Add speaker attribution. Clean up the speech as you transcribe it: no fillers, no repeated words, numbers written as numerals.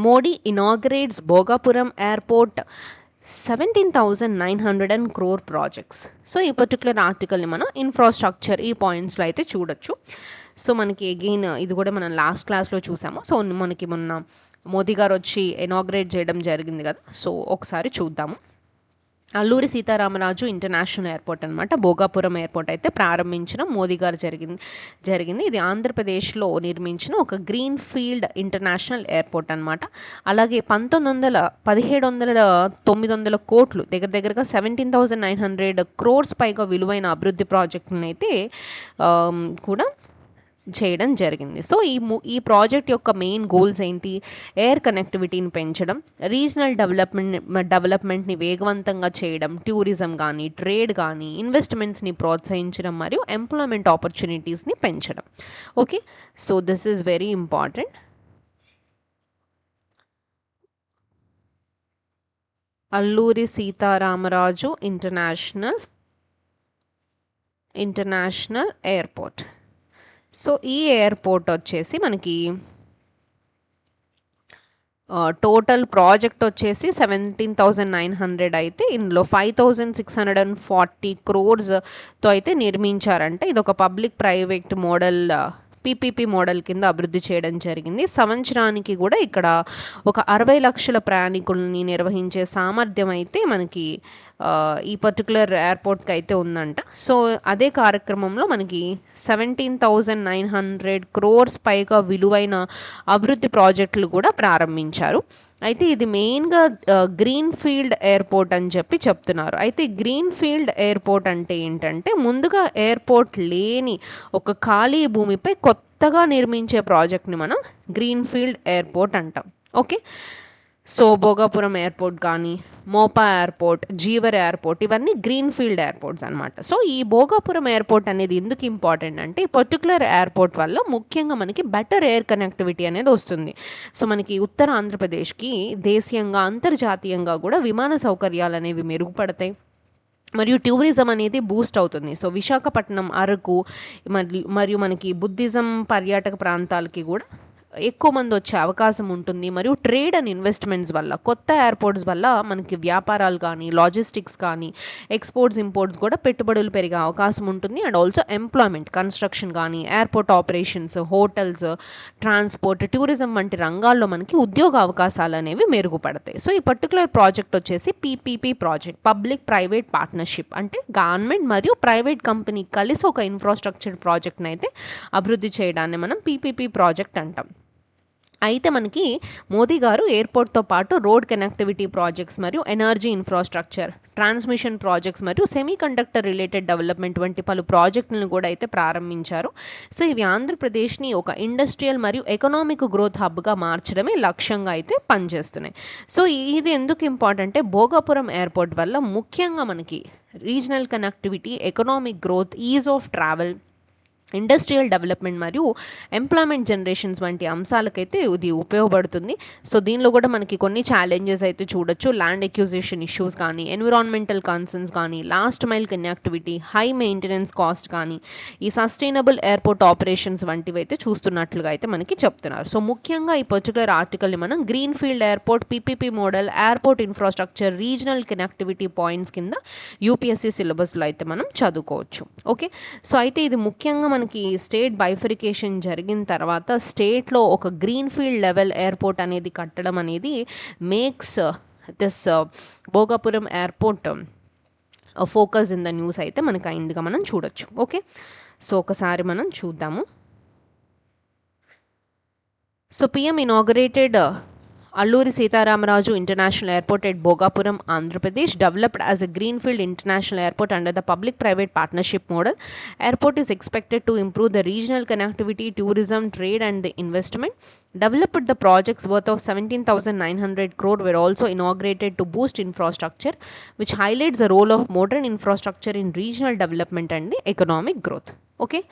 Speaker 1: Modi inaugurates Bhogapuram Airport 17,900 crore projects. So ఈ particular ఆర్టికల్ని మనం infrastructure ఈ పాయింట్స్లో అయితే చూడొచ్చు. సో మనకి అగైన్ ఇది కూడా మనం లాస్ట్ క్లాస్లో చూసాము. సో మనకి మొన్న మోదీ గారు వచ్చి ఇనాగ్రేట్ చేయడం జరిగింది కదా. సో ఒకసారి చూద్దాము. అల్లూరి సీతారామరాజు ఇంటర్నేషనల్ ఎయిర్పోర్ట్ అనమాట, భోగాపురం ఎయిర్పోర్ట్ అయితే ప్రారంభించడం మోదీ గారు జరిగింది. ఇది ఆంధ్రప్రదేశ్లో నిర్మించిన ఒక గ్రీన్ ఫీల్డ్ ఇంటర్నేషనల్ ఎయిర్పోర్ట్ అనమాట. అలాగే 900 కోట్లు దగ్గరగా 17,900 crores పైగా విలువైన అభివృద్ధి ప్రాజెక్టులను అయితే కూడా చేయడం జరిగింది. సో ఈ ప్రాజెక్ట్ యొక్క మెయిన్ గోల్స్ ఏంటి? ఎయిర్ కనెక్టివిటీని పెంచడం, రీజనల్ డెవలప్మెంట్ని వేగవంతంగా చేయడం, టూరిజం కానీ, ట్రేడ్ కానీ, ఇన్వెస్ట్మెంట్స్ని ప్రోత్సహించడం మరియు ఎంప్లాయ్మెంట్ ఆపర్చునిటీస్ని పెంచడం. Okay, so this is very important. Alluri Sitaramaraju international airport. So ఈ ఎయిర్పోర్ట్ వచ్చేసి మనకి టోటల్ ప్రాజెక్ట్ వచ్చేసి 17,900 అయితే ఇందులో 5,640 crores-తో అయితే నిర్మించారంటే ఇది ఒక public private model PPP model కింద అభివృద్ధి చేయడం జరిగింది. సంవత్సరానికి కూడా ఇక్కడ ఒక 60 లక్షల ప్రయాణికుల్ని నిర్వహించే సామర్థ్యం అయితే మనకి ఈ పర్టికులర్ ఎయిర్పోర్ట్కి అయితే ఉందంట. సో అదే కార్యక్రమంలో మనకి 17,900 crores పైగా విలువైన అభివృద్ధి ప్రాజెక్టులు కూడా ప్రారంభించారు. అయితే ఇది మెయిన్గా గ్రీన్ ఫీల్డ్ ఎయిర్పోర్ట్ అని చెప్తున్నారు. అయితే గ్రీన్ ఫీల్డ్ ఎయిర్పోర్ట్ అంటే ఏంటంటే ముందుగా ఎయిర్పోర్ట్ లేని ఒక ఖాళీ భూమిపై కొత్తగా నిర్మించే ప్రాజెక్ట్ని మనం గ్రీన్ ఫీల్డ్ ఎయిర్పోర్ట్ అంటాం. ఓకే, సో భోగాపురం ఎయిర్పోర్ట్ కానీ, మోపా ఎయిర్పోర్ట్, జీవర్ ఎయిర్పోర్ట్ ఇవన్నీ గ్రీన్ ఫీల్డ్ ఎయిర్పోర్ట్స్ అనమాట. సో ఈ భోగాపురం ఎయిర్పోర్ట్ అనేది ఎందుకు ఇంపార్టెంట్ అంటే ఈ పర్టికులర్ ఎయిర్పోర్ట్ వల్ల ముఖ్యంగా మనకి బెటర్ ఎయిర్ కనెక్టివిటీ అనేది వస్తుంది. సో మనకి ఉత్తర ఆంధ్రప్రదేశ్కి దేశీయంగా అంతర్జాతీయంగా కూడా విమాన సౌకర్యాలు అనేవి మెరుగుపడతాయి మరియు టూరిజం అనేది బూస్ట్ అవుతుంది. సో విశాఖపట్నం, అరకు మరియు మనకి బుద్ధిజం పర్యాటక ప్రాంతాలకి కూడా ఎక్కువ మంది వచ్చే అవకాశం ఉంటుంది. మరియు ట్రేడ్ అండ్ ఇన్వెస్ట్మెంట్స్ వల్ల, కొత్త ఎయిర్పోర్ట్స్ వల్ల మనకి వ్యాపారాలు కానీ, లాజిస్టిక్స్ కానీ, ఎక్స్పోర్ట్స్ ఇంపోర్ట్స్ కూడా పెట్టుబడులు పెరిగే అవకాశం ఉంటుంది. అండ్ ఆల్సో ఎంప్లాయ్మెంట్, కన్స్ట్రక్షన్ కానీ, airport operations, hotels, transport, tourism వంటి రంగాల్లో మనకి ఉద్యోగ అవకాశాలు అనేవి మెరుగుపడతాయి. సో ఈ పర్టికులర్ ప్రాజెక్ట్ వచ్చేసి PPP project, public private partnership, అంటే గవర్నమెంట్ మరియు ప్రైవేట్ కంపెనీ కలిసి ఒక ఇన్ఫ్రాస్ట్రక్చర్ ప్రాజెక్ట్ని అయితే అభివృద్ధి చేయడాన్ని మనం పీపీపీ ప్రాజెక్ట్ అంటాం. అయితే మనకి మోదీ గారు ఎయిర్పోర్ట్తో పాటు రోడ్ కనెక్టివిటీ ప్రాజెక్ట్స్ మరియు ఎనర్జీ ఇన్ఫ్రాస్ట్రక్చర్, ట్రాన్స్మిషన్ ప్రాజెక్ట్స్ మరియు సెమీ కండక్టర్ రిలేటెడ్ డెవలప్మెంట్ వంటి పలు ప్రాజెక్టులను కూడా అయితే ప్రారంభించారు. సో ఇవి ఆంధ్రప్రదేశ్ని ఒక ఇండస్ట్రియల్ మరియు ఎకనామిక్ గ్రోత్ హబ్గా మార్చడమే లక్ష్యంగా అయితే పనిచేస్తున్నాయి. సో ఇది ఎందుకు ఇంపార్టెంట్ అంటే భోగాపురం ఎయిర్పోర్ట్ వల్ల ముఖ్యంగా మనకి regional connectivity, economic growth, is of travel, industrial development మరియు ఎంప్లాయ్మెంట్ జనరేషన్స్ వంటి అంశాలకైతే ఇది ఉపయోగపడుతుంది. సో దీనిలో కూడా మనకి కొన్ని ఛాలెంజెస్ అయితే చూడొచ్చు. ల్యాండ్ ఎక్విజిషన్ ఇష్యూస్ కానీ, ఎన్విరాన్మెంటల్ కన్సర్న్స్ కానీ, last mile connectivity, high maintenance cost కానీ, ఈ సస్టైనబుల్ ఎయిర్పోర్ట్ ఆపరేషన్స్ వంటివి అయితే చూస్తున్నట్లుగా అయితే మనకి చెప్తున్నారు. సో ముఖ్యంగా ఈ పర్టికులర్ ఆర్టికల్ని మనం green field airport, PPP model, airport infrastructure, regional connectivity points కింద యూపీఎస్సీ సిలబస్లో అయితే మనం చదువుకోవచ్చు. ఓకే, సో అయితే ఇది ముఖ్యంగా మనకి స్టేట్ బైఫరికేషన్ జరిగిన తర్వాత స్టేట్లో ఒక గ్రీన్ ఫీల్డ్ లెవెల్ ఎయిర్పోర్ట్ అనేది కట్టడం అనేది makes this Bhogapuram airport focus in the news అయితే మనకు అయిందిగా మనం చూడొచ్చు. ఓకే, సో ఒకసారి మనం చూద్దాము. So PM inaugurated Alluri Sitaramaraju International Airport at Bhogapuram, Andhra Pradesh, developed as a greenfield international airport under the public-private partnership model. Airport is expected to improve the regional connectivity, tourism, trade and the investment. Developed the projects worth of 17,900 crore were also inaugurated to boost infrastructure, which highlights the role of modern infrastructure in regional development and the economic growth. Okay.